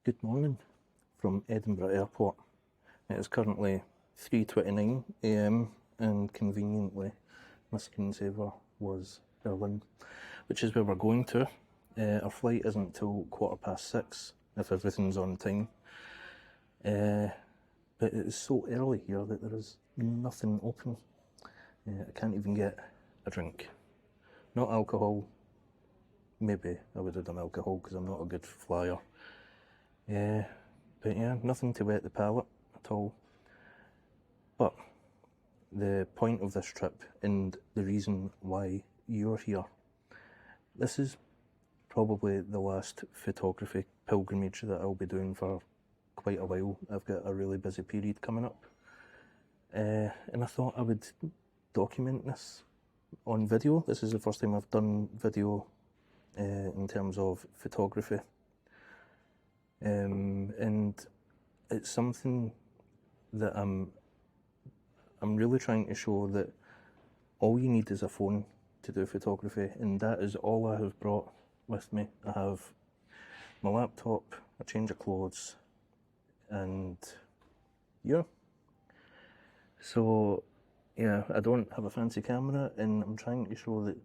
Good morning from Edinburgh Airport. It is currently 3:29 AM and conveniently my screensaver was Berlin, which is where we're going to. Our flight isn't till 6:15 if everything's on time. But it is so early here that there is nothing open. I can't even get a drink. Not alcohol. Maybe I would have done alcohol because I'm not a good flyer. But yeah, nothing to wet the palate at all. But the point of this trip and the reason why you're here, this is probably the last photography pilgrimage that I'll be doing for quite a while. I've got a really busy period coming up. And I thought I would document this on video. This is the first time I've done video in terms of photography. And it's something that I'm really trying to show that all you need is a phone to do photography, and that is all I have brought with me. I have my laptop, a change of clothes, and yeah. So yeah, I don't have a fancy camera, and I'm trying to show that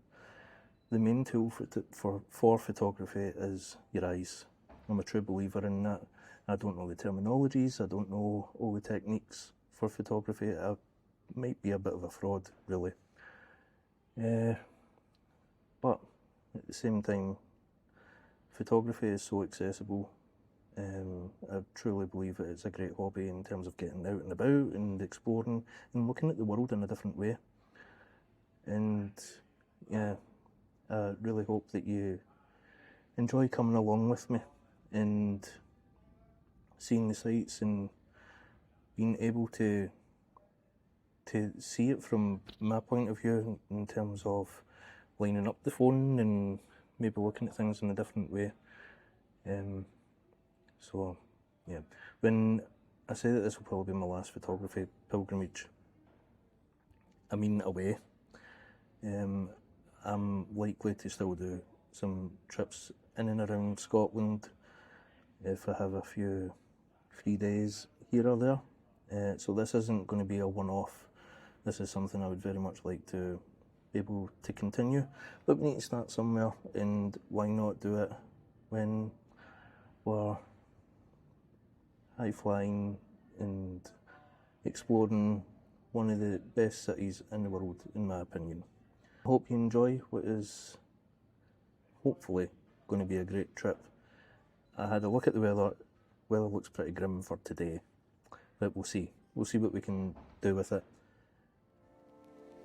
the main tool for photography is your eyes. I'm a true believer in that. I don't know the terminologies, I don't know all the techniques for photography. I might be a bit of a fraud, really. But at the same time, photography is so accessible. I truly believe that it's a great hobby in terms of getting out and about and exploring and looking at the world in a different way. And yeah, I really hope that you enjoy coming along with me and seeing the sights and being able to see it from my point of view in terms of lining up the phone and maybe looking at things in a different way. So yeah, when I say that this will probably be my last photography pilgrimage, I mean away. I'm likely to still do some trips in and around Scotland if I have a few free days here or there. So this isn't going to be a one-off. This is something I would very much like to be able to continue. But we need to start somewhere, and why not do it when we're high-flying and exploring one of the best cities in the world, in my opinion. I hope you enjoy what is hopefully going to be a great trip. I had a look at the weather. Weather looks pretty grim for today, but we'll see. We'll see what we can do with it.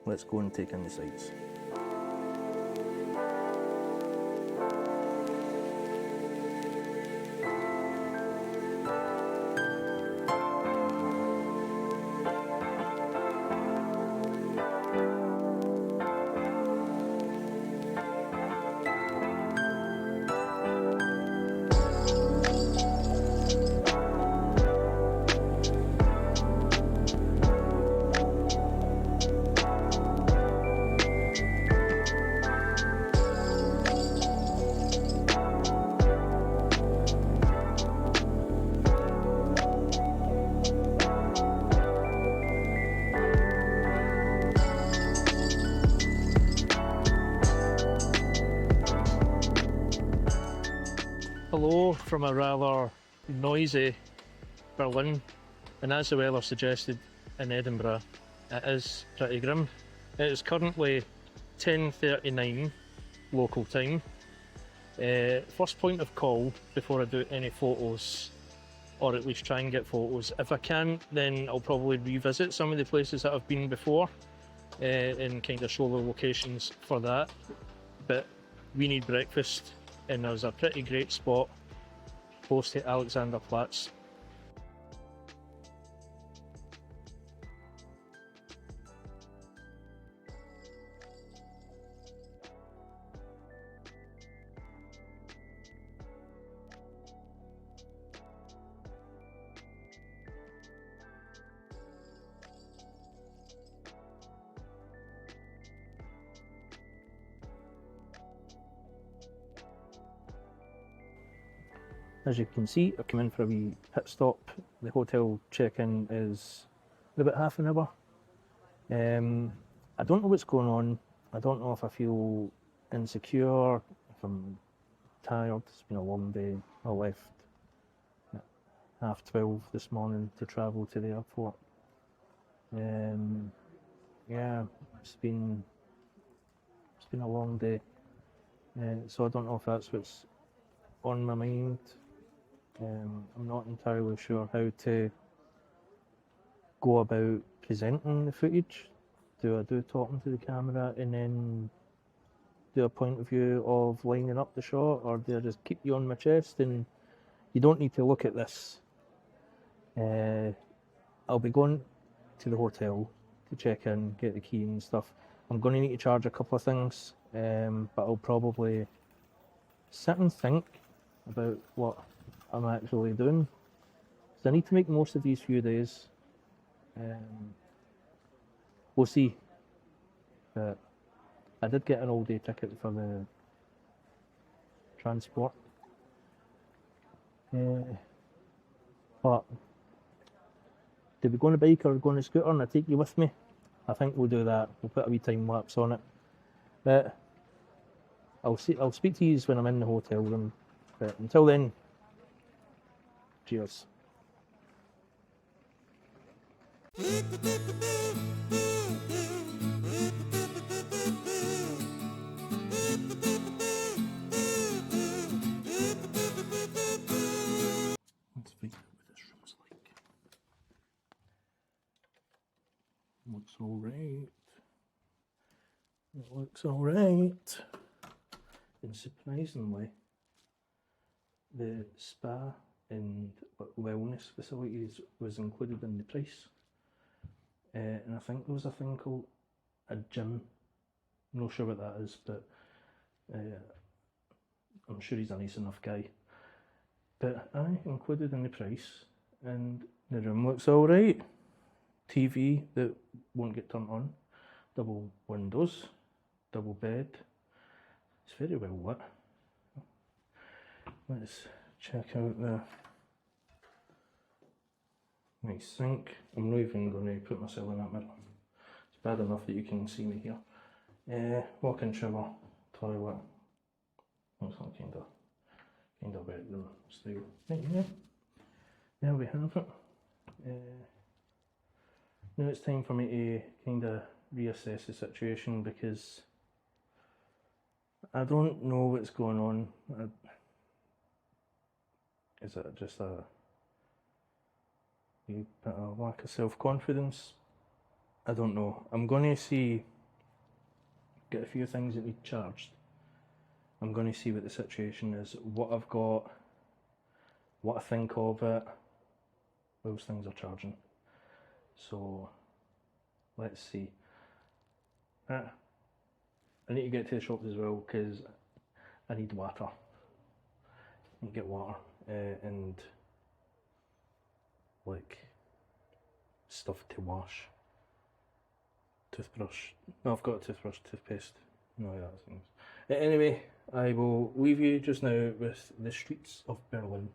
Let's go and take in the sights. Hello from a rather noisy Berlin, and as the weather suggested in Edinburgh, it is pretty grim. It is currently 10:39 local time. First point of call before I do any photos, or at least try and get photos. If I can, then I'll probably revisit some of the places that I've been before and kind of show the locations for that. But we need breakfast, and there's a pretty great spot close to Alexanderplatz. As you can see, I've come in for a wee pit stop. The hotel check-in is about half an hour. I don't know what's going on. I don't know if I feel insecure, if I'm tired. It's been a long day. I left at 12:30 this morning to travel to the airport. Yeah, it's been a long day. So I don't know if that's what's on my mind. I'm not entirely sure how to go about presenting the footage. Do I do talking to the camera and then do a point of view of lining up the shot, or do I just keep you on my chest and you don't need to look at this? I'll be going to the hotel to check in, get the key and stuff. I'm going to need to charge a couple of things, but I'll probably sit and think about what I'm actually doing. So I need to make most of these few days. We'll see. But I did get an all-day ticket for the transport. But do we go on a bike or go on a scooter and I take you with me? I think we'll do that. We'll put a wee time lapse on it. But I'll speak to you when I'm in the hotel room. But until then, cheers. Let's find out what this room's like. Looks alright. It looks alright. And surprisingly, the spa and wellness facilities was included in the price. And I think there was a thing called a gym. I'm not sure what that is, but I'm sure he's a nice enough guy. But I included in the price, and the room looks alright. TV that won't get turned on, double windows, double bed. It's very well lit. Let's check out the nice sink. I'm not even going to put myself in that mirror. It's bad enough that you can see me here. Walk-in shower, toilet. Looks like kind of bedroom style. Right, yeah. There we have it. Now it's time for me to kind of reassess the situation, because I don't know what's going on. Is it just a bit of lack of self-confidence? I don't know. I'm going to get a few things that need charged. I'm going to see what the situation is, what I've got, what I think of it. Those things are charging. So let's see. I need to get to the shops as well, because I need water. I need to get water and like stuff to wash. Toothbrush. No, I've got a toothbrush, toothpaste. No, yeah, that's things. Anyway, I will leave you just now with the streets of Berlin.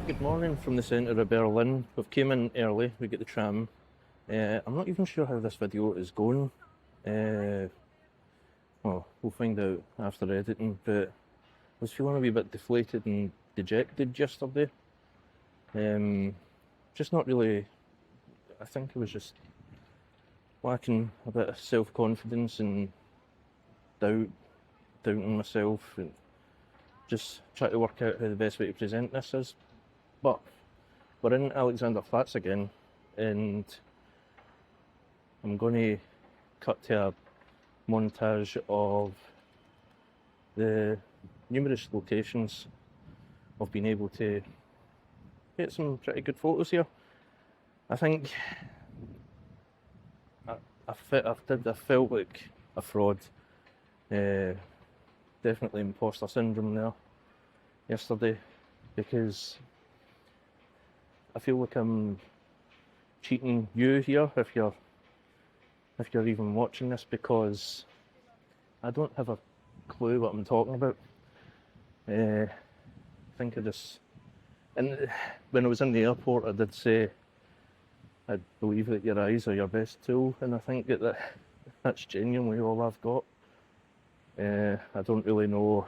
Good morning from the centre of Berlin. We've came in early, we get the tram. I'm not even sure how this video is going. Well, we'll find out after editing, but I was feeling a wee bit deflated and dejected yesterday. Just not really, I think I was just lacking a bit of self-confidence and doubting myself, and just trying to work out how the best way to present this is. But we're in Alexander Flats again, and I'm going to cut to a montage of the numerous locations I've been able to get some pretty good photos here. I think I felt like a fraud. Definitely imposter syndrome there yesterday, because I feel like I'm cheating you here if you're even watching this, because I don't have a clue what I'm talking about. I think and when I was in the airport, I did say I believe that your eyes are your best tool, and I think that's genuinely all I've got. I don't really know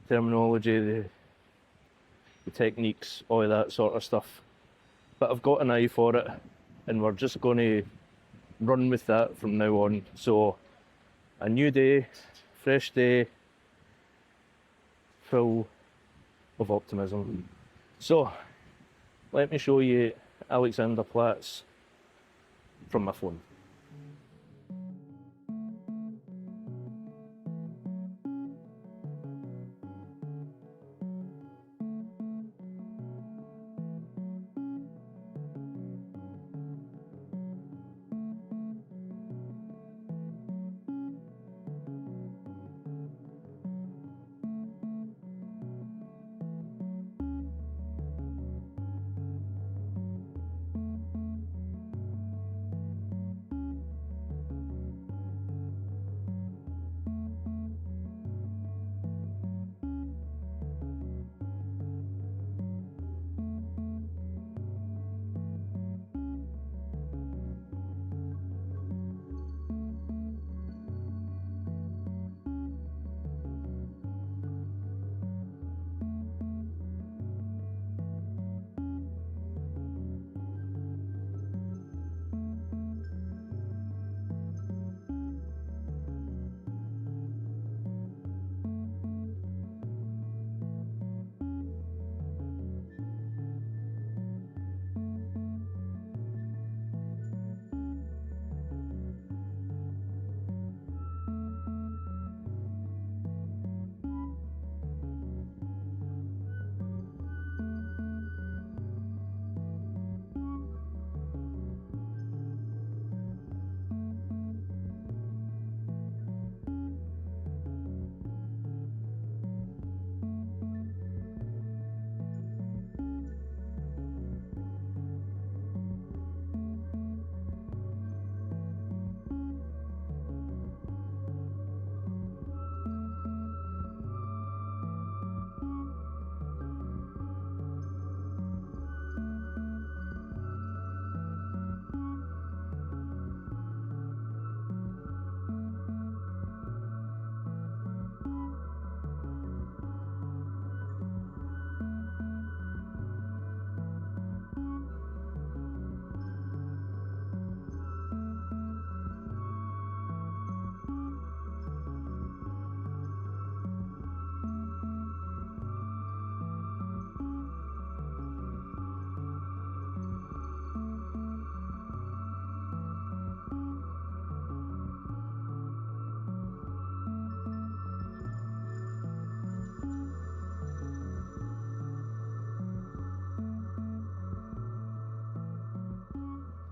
terminology, the techniques, all that sort of stuff, but I've got an eye for it, and we're just going to run with that from now on. So, a new day, fresh day, full of optimism. So, let me show you Alexander Platz from my phone.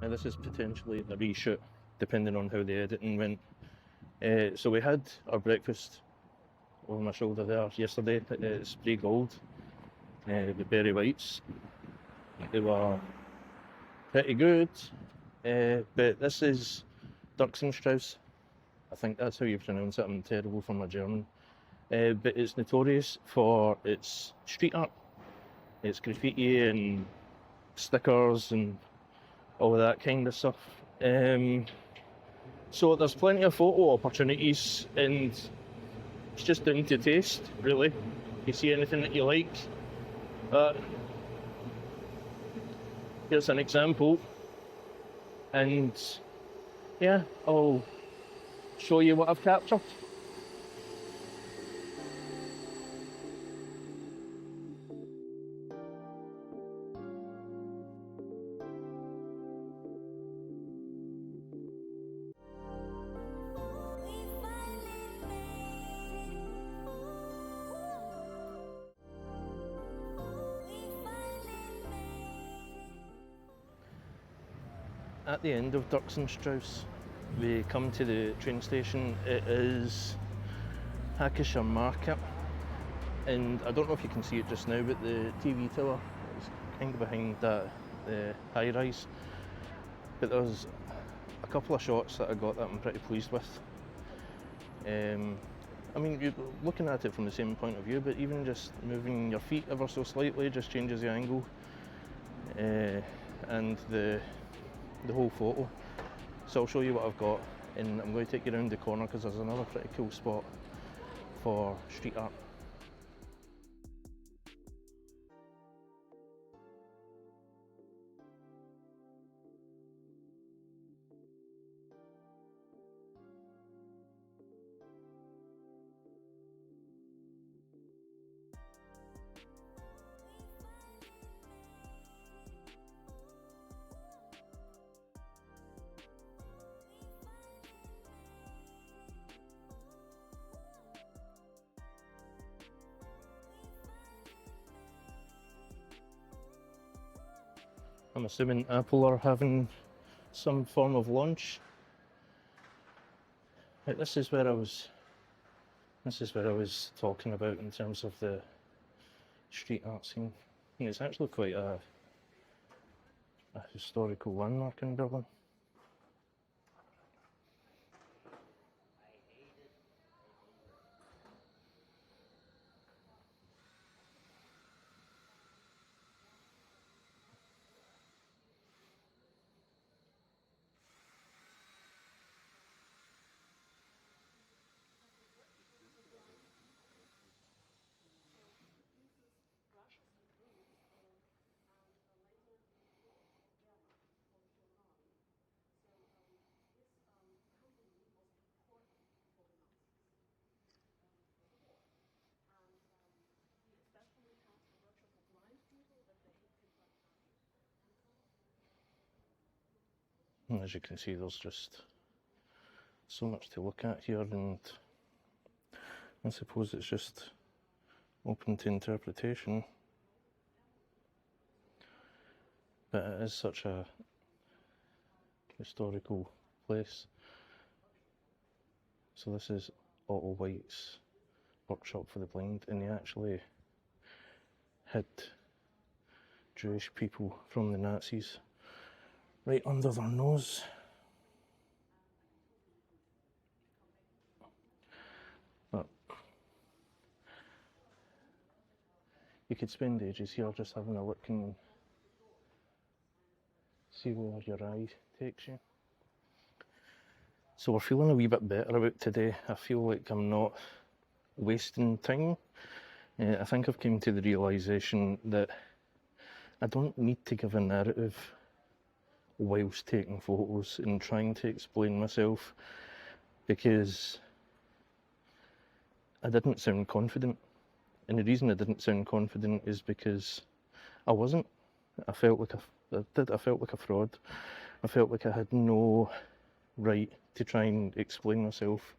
Now this is potentially a reshoot, depending on how the editing went. So we had our breakfast over my shoulder there yesterday at Spray Gold, the berry whites. They were pretty good, but this is Strauss. I think that's how you pronounce it. I'm terrible for my German. But it's notorious for its street art. It's graffiti and stickers and all of that kind of stuff. So there's plenty of photo opportunities, and it's just down to taste, really. You see anything that you like. Here's an example, and yeah, I'll show you what I've captured. at the end of Dirks and Strauss, we come to the train station. It is Hackisher Market, and I don't know if you can see it just now, but the TV tower is kind of behind that high rise. But there's a couple of shots that I got that I'm pretty pleased with. I mean, you're looking at it from the same point of view, but even just moving your feet ever so slightly just changes the angle and the whole photo. So I'll show you what I've got, and I'm going to take you around the corner because there's another pretty cool spot for street art. I'm assuming Apple are having some form of launch. Right, this is where I was talking about in terms of the street art scene. And it's actually quite a historical landmark in Berlin. And as you can see, there's just so much to look at here, and I suppose it's just open to interpretation. But it is such a historical place. So this is Otto White's workshop for the blind, and they actually hid Jewish people from the Nazis right under their nose. But you could spend ages here just having a look and see where your eye takes you. So we're feeling a wee bit better about today. I feel like I'm not wasting time. I think I've come to the realisation that I don't need to give a narrative whilst taking photos and trying to explain myself, because I didn't sound confident. And the reason I didn't sound confident is because I wasn't. I felt like a fraud. I felt like I had no right to try and explain myself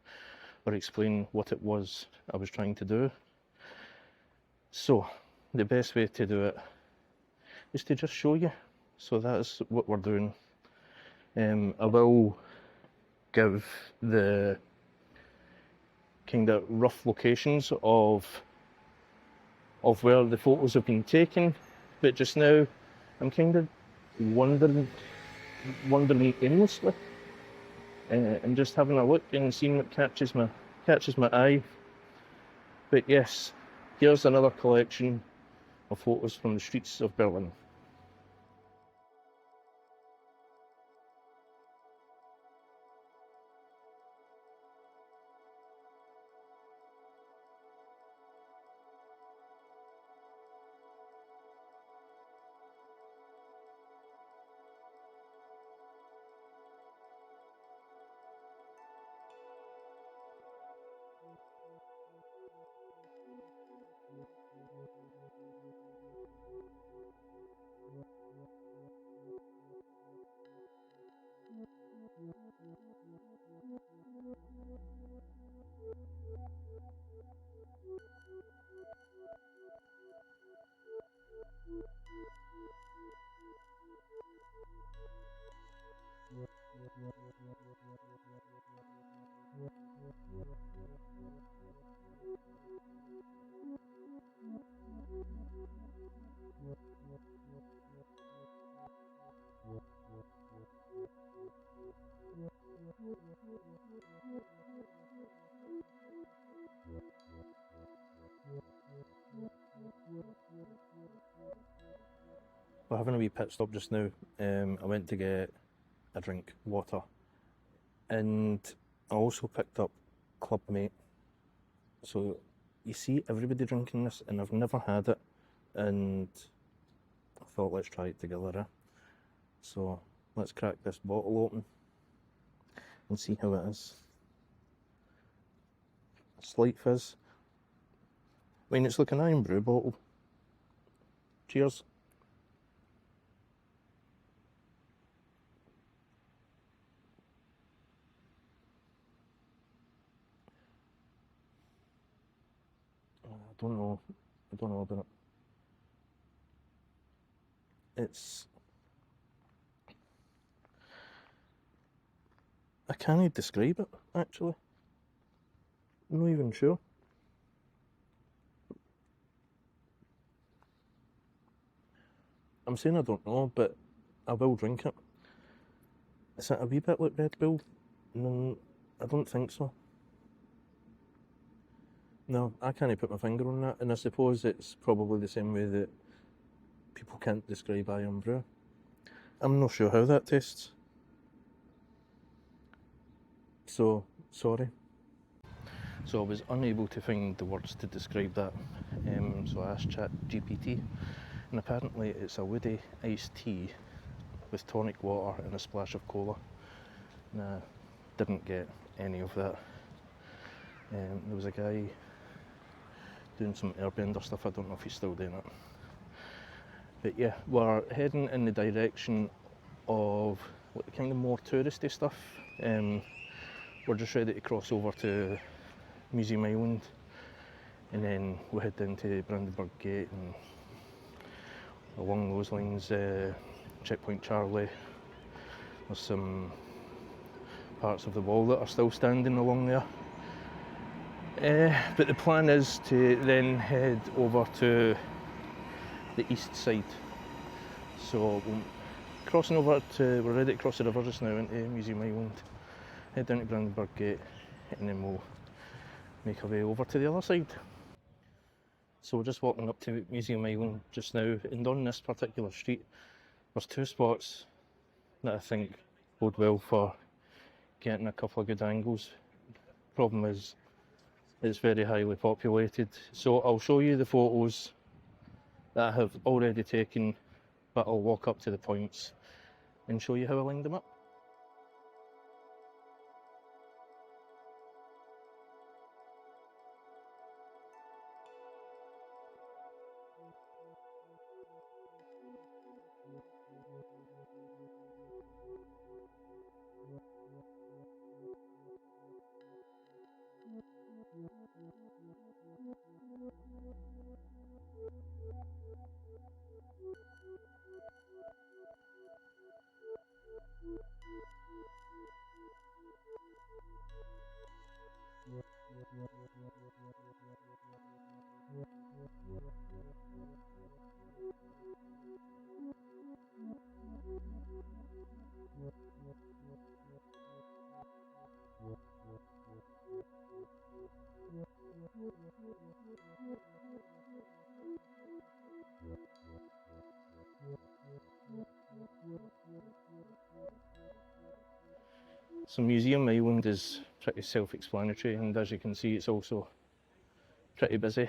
or explain what it was I was trying to do. So the best way to do it is to just show you. So that's what we're doing. I will give the kind of rough locations of where the photos have been taken, but just now I'm kind of wandering aimlessly and just having a look and seeing what catches my eye. But yes, here's another collection of photos from the streets of Berlin. We're having a wee pit stop just now. I went to get a drink, water, and I also picked up Club Mate. So you see everybody drinking this, and I've never had it, and I thought let's try it together. So let's crack this bottle open and see how it is. A slight fizz. I mean, it's like an iron brew bottle. Cheers. I don't know about it. I can't describe it, actually. I'm not even sure. I'm saying I don't know, but I will drink it. Is it a wee bit like Red Bull? No, I don't think so. No, I can't put my finger on that, and I suppose it's probably the same way that people can't describe iron brew. I'm not sure how that tastes. So, sorry. So I was unable to find the words to describe that, so I asked ChatGPT, and apparently it's a woody iced tea with tonic water and a splash of cola. Nah, didn't get any of that. There was a guy doing some airbender stuff, I don't know if he's still doing it. But yeah, we're heading in the direction of kind of more touristy stuff. We're just ready to cross over to Museum Island, and then we'll head into Brandenburg Gate and along those lines, Checkpoint Charlie. There's some parts of the wall that are still standing along there. But the plan is to then head over to the east side. So we're ready to cross the river just now into Museum Island, head down to Brandenburg Gate, and then we'll make our way over to the other side. So we're just walking up to Museum Island just now, and on this particular street there's two spots that I think bode well for getting a couple of good angles. Problem is, it's very highly populated, so I'll show you the photos that I have already taken, but I'll walk up to the points and show you how I lined them up. So Museum Island is pretty self-explanatory, and as you can see it's also pretty busy,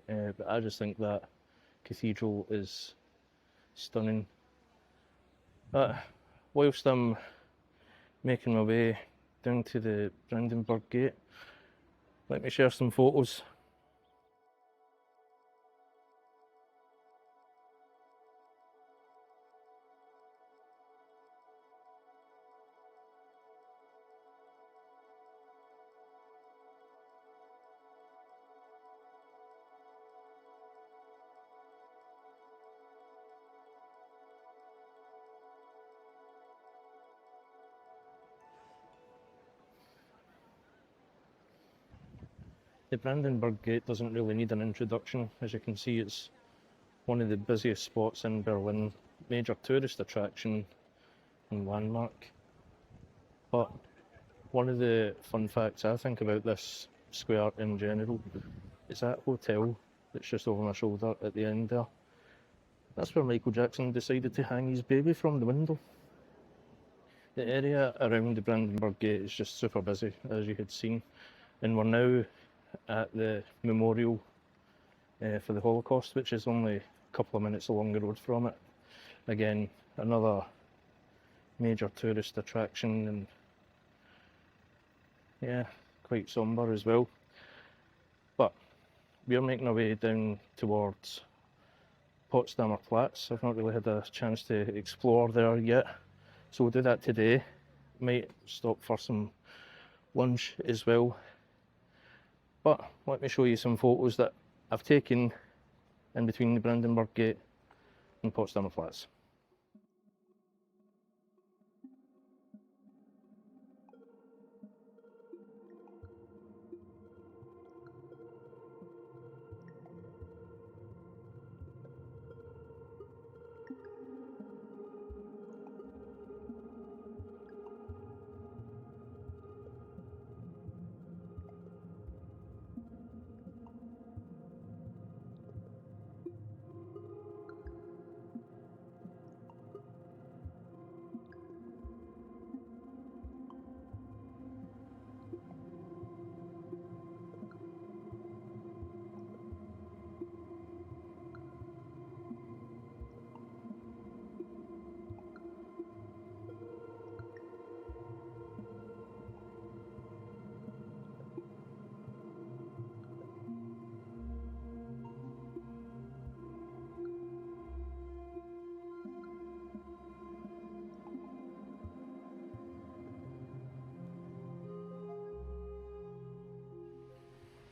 but I just think that cathedral is stunning. But whilst I'm making my way down to the Brandenburg Gate, let me share some photos. The Brandenburg Gate doesn't really need an introduction. As you can see, it's one of the busiest spots in Berlin, major tourist attraction and landmark. But one of the fun facts I think about this square in general is that hotel that's just over my shoulder at the end there. That's where Michael Jackson decided to hang his baby from the window. The area around the Brandenburg Gate is just super busy, as you had seen, and we're now at the memorial for the Holocaust, which is only a couple of minutes along the road from it. Again, another major tourist attraction, and yeah, quite sombre as well. But we're making our way down towards Potsdamer Platz. I've not really had a chance to explore there yet, so we'll do that today. Might stop for some lunch as well. But let me show you some photos that I've taken in between the Brandenburg Gate and Potsdamer Platz.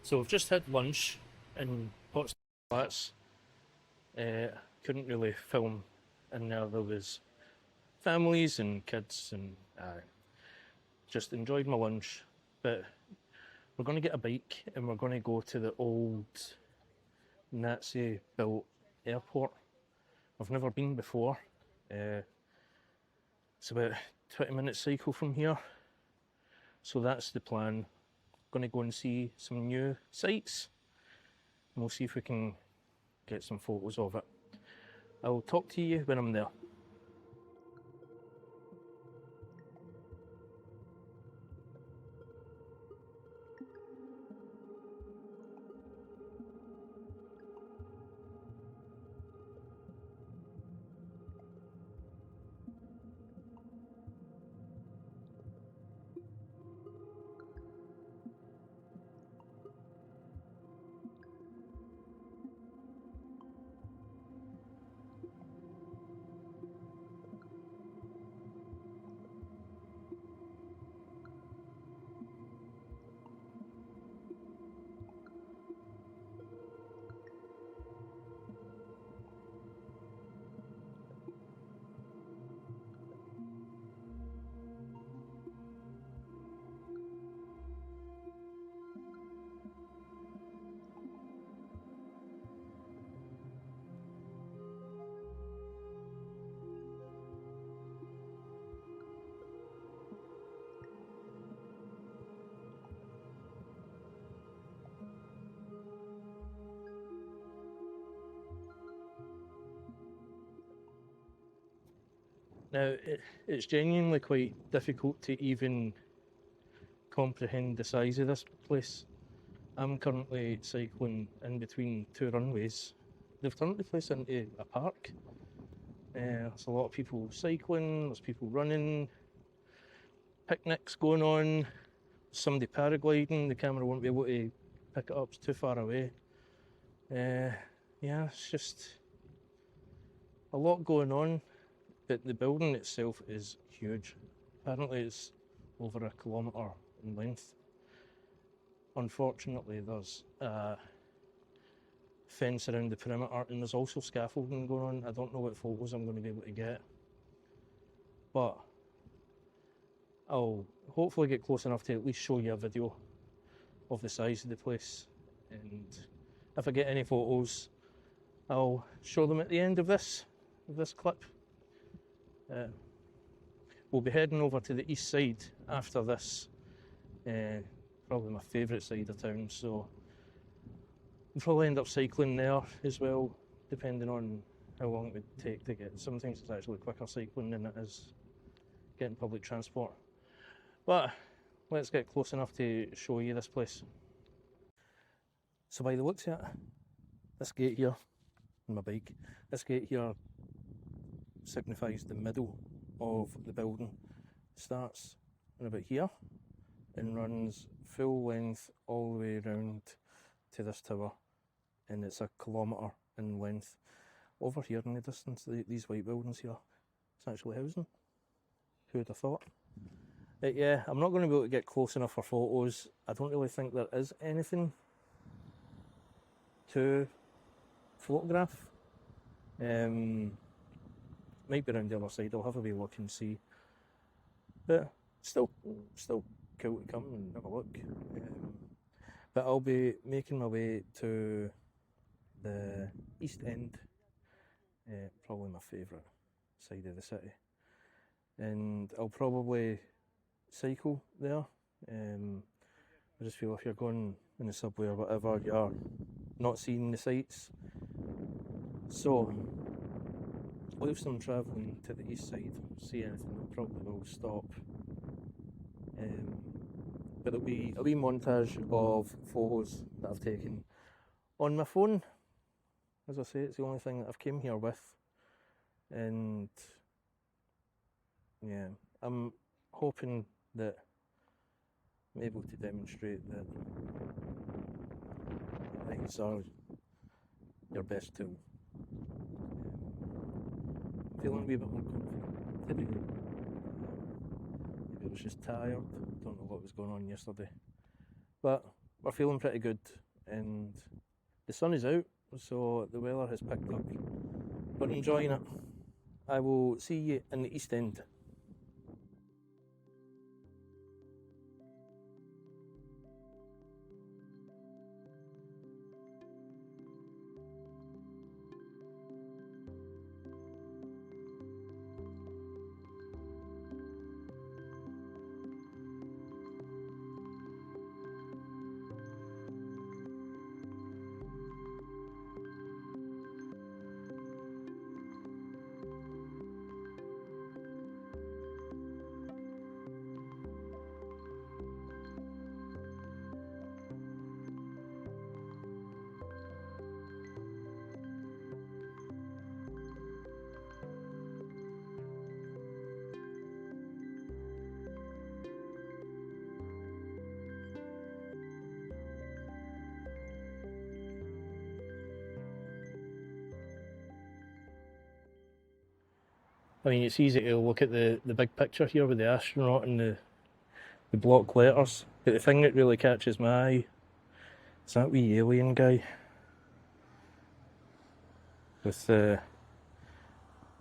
So we've just had lunch in Potsdamer Platz. Couldn't really film in there. There was families and kids, and just enjoyed my lunch. But we're going to get a bike and we're going to go to the old Nazi-built airport. I've never been before. It's about a 20-minute cycle from here. So that's the plan. Going to go and see some new sights, and we'll see if we can get some photos of it. I'll talk to you when I'm there. Now, it's genuinely quite difficult to even comprehend the size of this place. I'm currently cycling in between two runways. They've turned the place into a park. There's a lot of people cycling, there's people running, picnics going on, somebody paragliding. The camera won't be able to pick it up, it's too far away. Yeah, it's just a lot going on. But the building itself is huge. Apparently it's over 1 kilometre in length. Unfortunately, there's a fence around the perimeter, and there's also scaffolding going on. I don't know what photos I'm going to be able to get, but I'll hopefully get close enough to at least show you a video of the size of the place. and if I get any photos, I'll show them at the end of this clip. We'll be heading over to the east side after this, probably my favourite side of town, so we'll probably end up cycling there as well, depending on how long it would take to get. Sometimes it's actually quicker cycling than it is getting public transport. But let's get close enough to show you this place. So by the looks of it, this gate here on my bike, this gate here signifies the middle of the building. It starts about here and runs full length all the way around to this tower, and it's 1 kilometre in length. Over here in the distance, these white buildings here, it's actually housing. Who would have thought? Yeah, I'm not going to be able to get close enough for photos. I don't really think there is anything to photograph. Might be around the other side. I'll have a wee look and see. But still cool to come and have a look. But I'll be making my way to the East End, probably my favourite side of the city, and I'll probably cycle there. I just feel if you're going in the subway or whatever, you're not seeing the sights. So whilst I'm travelling to the east side, see anything, I probably will stop. But there'll be a wee montage of photos that I've taken on my phone. As I say, it's the only thing that I've came here with, and yeah, I'm hoping that I'm able to demonstrate that eyes are your best tool. I'm feeling a wee bit more confident today. Maybe I was just tired, don't know what was going on yesterday, but we're feeling pretty good, and the sun is out, so the weather has picked up. But enjoying it. I will see you in the East End. I mean, it's easy to look at the big picture here with the astronaut and the block letters, but the thing that really catches my eye is that wee alien guy with I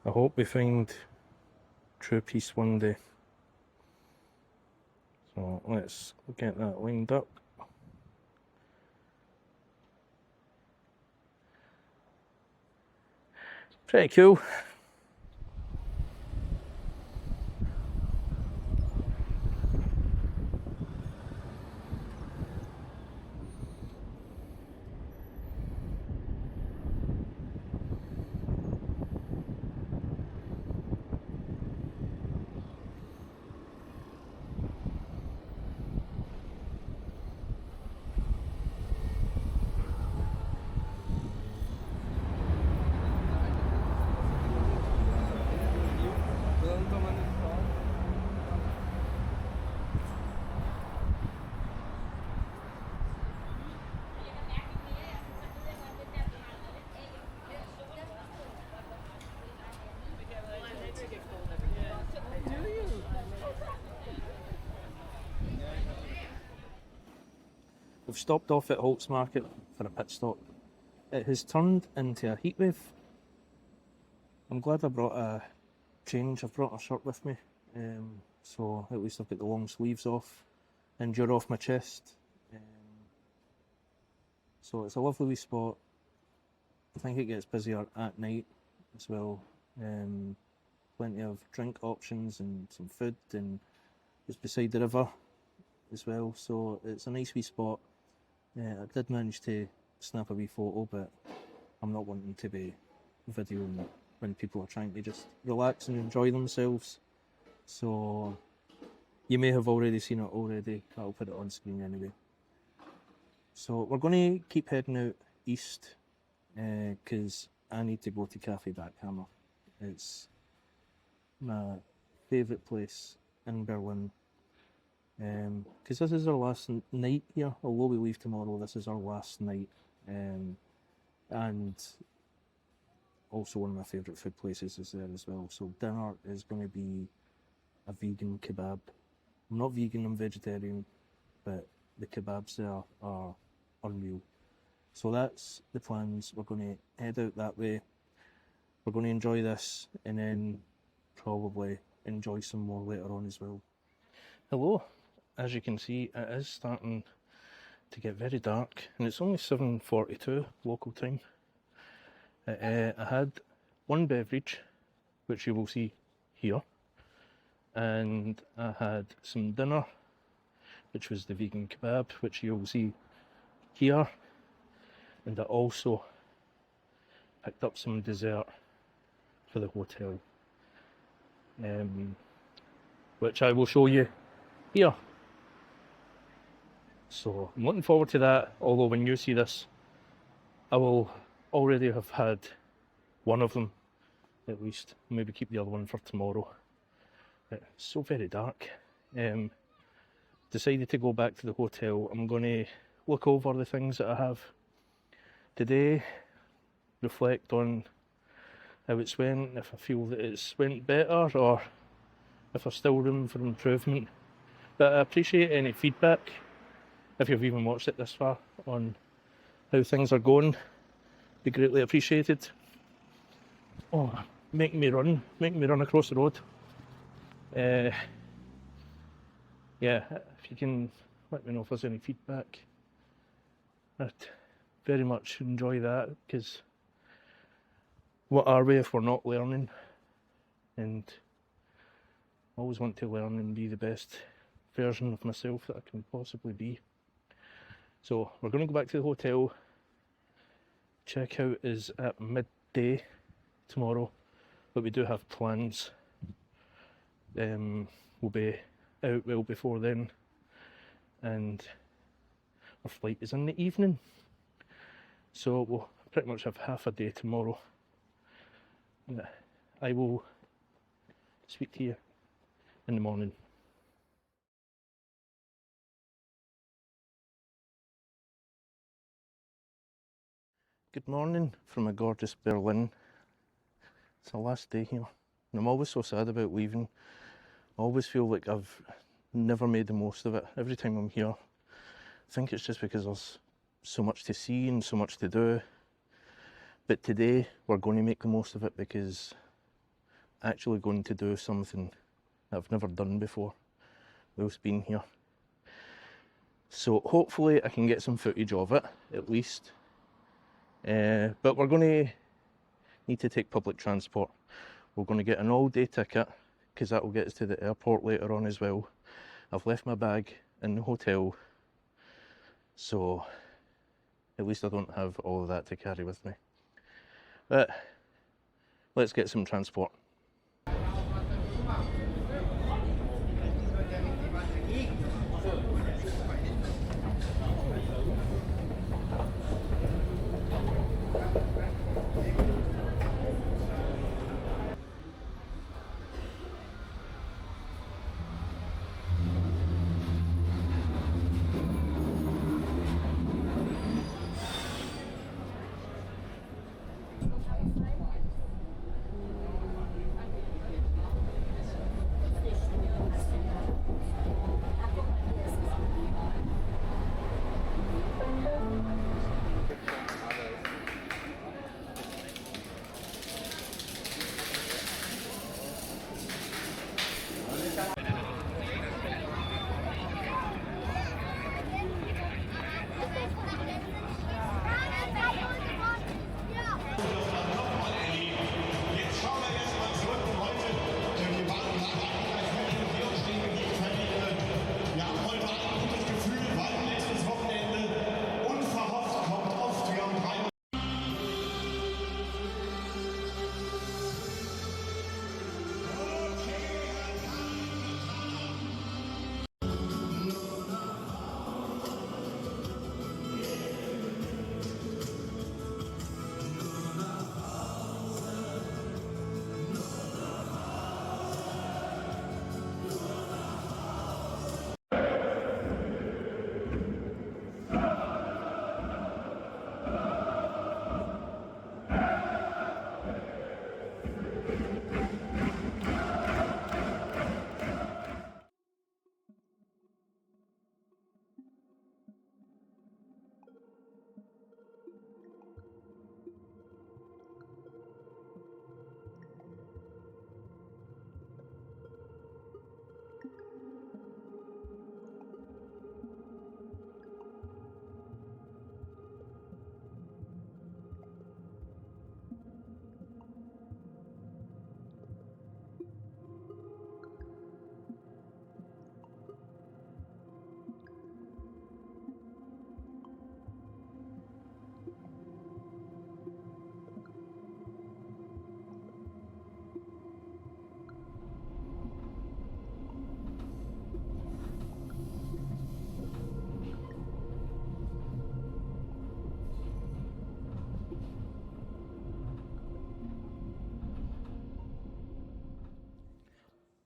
hope we find true peace one day. So let's get that lined up. Pretty cool. We've stopped off at Holt's Market for a pit stop. It has turned into a heatwave. I'm glad I brought a change. I've brought a shirt with me, so at least I've got the long sleeves off and you're off my chest. So it's a lovely wee spot. I think it gets busier at night as well. Plenty of drink options and some food, and it's beside the river as well, so it's a nice wee spot. I did manage to snap a wee photo, but I'm not wanting to be videoing when people are trying to just relax and enjoy themselves. So you may have already seen it already, I'll put it on screen anyway. So we're going to keep heading out east because I need to go to Cafe Backhammer. It's my favourite place in Berlin, because this is our last night here. Although we leave tomorrow, this is our last night, and also one of my favourite food places is there as well. So dinner is going to be a vegan kebab. I'm not vegan, I'm vegetarian, but the kebabs there are unreal. So that's the plans. We're going to head out that way. We're going to enjoy this and then probably enjoy some more later on as well. Hello. As you can see, it is starting to get very dark, and it's only 7:42 local time. I had one beverage, which you will see here, and I had some dinner, which was the vegan kebab, which you will see here, and I also picked up some dessert for the hotel, which I will show you here. So I'm looking forward to that, although when you see this, I will already have had one of them, at least. Maybe keep the other one for tomorrow. It's so very dark. Decided to go back to the hotel. I'm going to look over the things that I have today, reflect on how it's went, if I feel that it's went better or if there's still room for improvement. But I appreciate any feedback, if you've even watched it this far, on how things are going. Be greatly appreciated. Oh, making me run across the road. Yeah, if you can let me know if there's any feedback, I'd very much enjoy that, because what are we if we're not learning? And I always want to learn and be the best version of myself that I can possibly be. So we're going to go back to the hotel. Checkout is at midday tomorrow, but we do have plans. We'll be out well before then, and our flight is in the evening, so we'll pretty much have half a day tomorrow. I will speak to you in the morning. Good morning from a gorgeous Berlin. It's the last day here, and I'm always so sad about leaving. I always feel like I've never made the most of it. Every time I'm here, I think it's just because there's so much to see and so much to do. But today we're going to make the most of it, because I'm actually going to do something I've never done before whilst being here. So hopefully I can get some footage of it, at least. But we're going to need to take public transport. We're going to get an all-day ticket, because that will get us to the airport later on as well. I've left my bag in the hotel, so at least I don't have all of that to carry with me. But let's get some transport.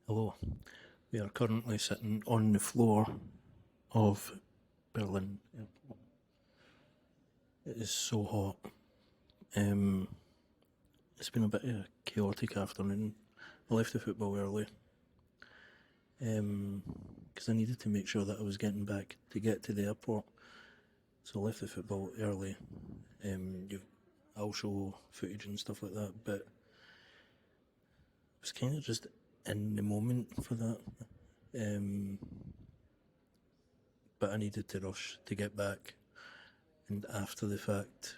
Hello. We are currently sitting on the floor of Berlin Airport. It is so hot. It's been a bit of a chaotic afternoon. I left the football early because I needed to make sure that I was getting back to get to the airport. So I left the football early. I'll show footage and stuff like that, but I was kind of just in the moment for that. But I needed to rush to get back, and after the fact,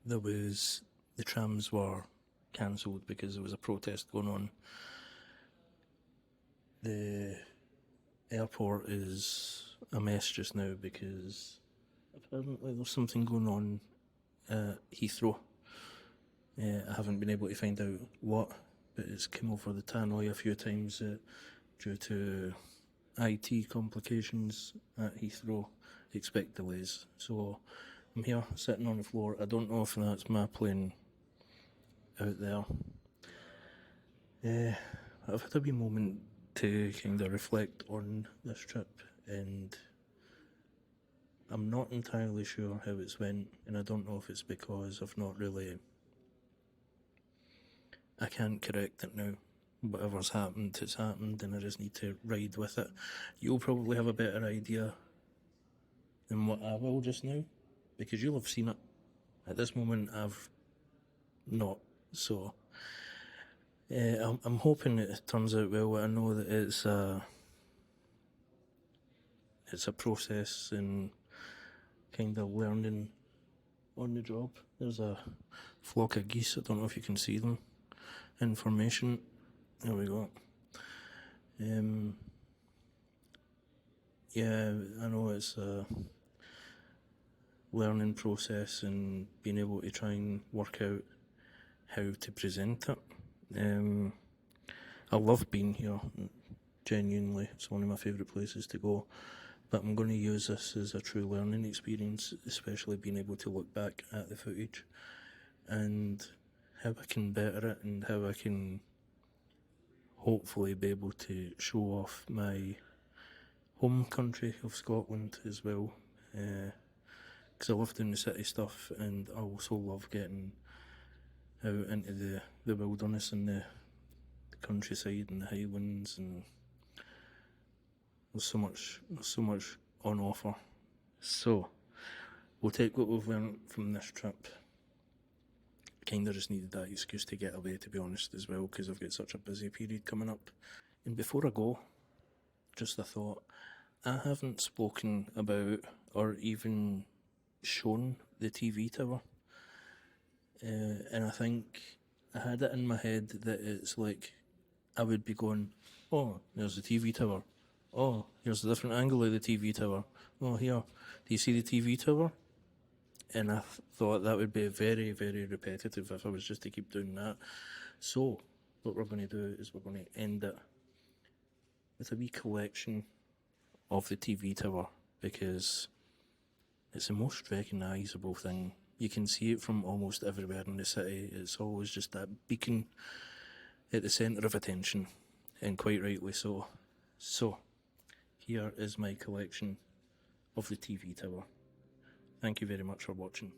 the trams were cancelled because there was a protest going on. The airport is a mess just now because apparently there's something going on at Heathrow. I haven't been able to find out what, but it's come over the tannoy a few times due to IT complications at Heathrow. Expect delays. So I'm here sitting on the floor. I don't know if that's my plane out there. I've had a wee moment to kind of reflect on this trip, and I'm not entirely sure how it's went, and I don't know if it's because I can't correct it now. Whatever's happened, it's happened, and I just need to ride with it. You'll probably have a better idea than what I will just now, because you'll have seen it. At this moment, I've not, so I'm hoping it turns out well. I know that it's a process and kind of learning on the job. There's a flock of geese, I don't know if you can see them. Information, there we go. Yeah, I know it's a learning process and being able to try and work out how to present it. I love being here, genuinely. It's one of my favourite places to go, but I'm going to use this as a true learning experience, especially being able to look back at the footage and how I can better it and how I can hopefully be able to show off my home country of Scotland as well, because I love doing the city stuff, and I also love getting out into the wilderness and the countryside and the highlands, and there's so much on offer. So we'll take what we've learned from this trip. Kinda just needed that excuse to get away, to be honest, as well, because I've got such a busy period coming up. And before I go, just a thought. I haven't spoken about or even shown the TV tower. And I think I had it in my head that it's like I would be going, oh, there's the TV tower. Oh, here's a different angle of the TV tower. Oh, here, do you see the TV tower? And I thought that would be very, very repetitive if I was just to keep doing that. So, what we're going to do is we're going to end it with a wee collection of the TV tower, because it's the most recognisable thing. You can see it from almost everywhere in the city. It's always just that beacon at the centre of attention, and quite rightly so. So, here is my collection of the TV tower. Thank you very much for watching.